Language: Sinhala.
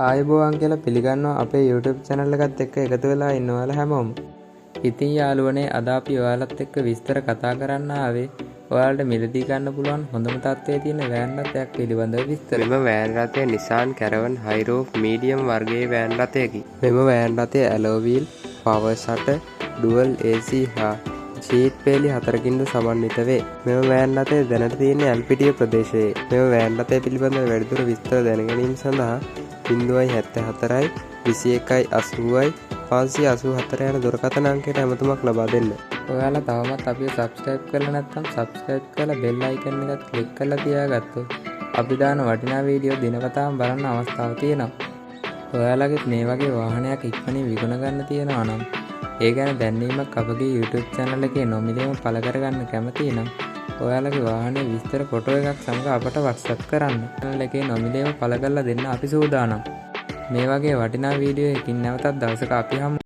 ආයුබෝවන් කියලා පිළිගන්නවා අපේ YouTube channel එකත් එක්ක එකතු වෙලා ඉන්න ඔයාලා හැමෝම. ඉතින් යාළුවනේ අද අපි ඔයාලත් එක්ක විස්තර කතා කරන්න ආවේ ඔයාලට මිලදී ගන්න පුළුවන් හොඳම තත්ත්වයේ තියෙන වෑන් රථයක් පිළිබඳව විස්තර. මෙම වෑන් රථය Nissan Caravan High Roof Medium වර්ගයේ වෑන් රථයකි. මෙම වෑන් රථය alloy wheel, power shutter, dual AC හා සීට් පේලි 4කින්ද සමන්විත වේ. මෙම වෑන් රථය දැනට තියෙන්නේ ඇල්පිටිය ප්‍රදේශයේ. මෙම වෑන් රථය පිළිබඳව වැඩිදුර විස්තර දැනගැනීම සඳහා 074 21 80 584 යන දුරකථන අංකයට ඇමතුමක් ලබා දෙන්න. ඔයාලා තවමත් අපිව subscribe කරලා නැත්නම් subscribe කරලා bell icon එකත් click කරලා තියාගත්තොත් අපි දාන වටිනා වීඩියෝ දිනපතාම බලන්න අවස්ථාව තියෙනවා. ඔයාලගෙත් මේ වගේ වාහනයක් ඉක්මනින් විකුණ ගන්න තියෙනවා නම් ඒ ගැන දැනීමක් අපගේ YouTube channel එකේ නොමිලේම පළ කරගන්න කැමති නම් ඔයාලගේ වාහනේ විස්තර ෆොටෝ එකක් සමග අපට WhatsApp කරන්න. channel එකේ නොමිලේම පළ කරලා දෙන්න අපි සූදානම්. මේ වගේ වටිනා වීඩියෝ එකකින් නැවතත් දවසක අපි හමු.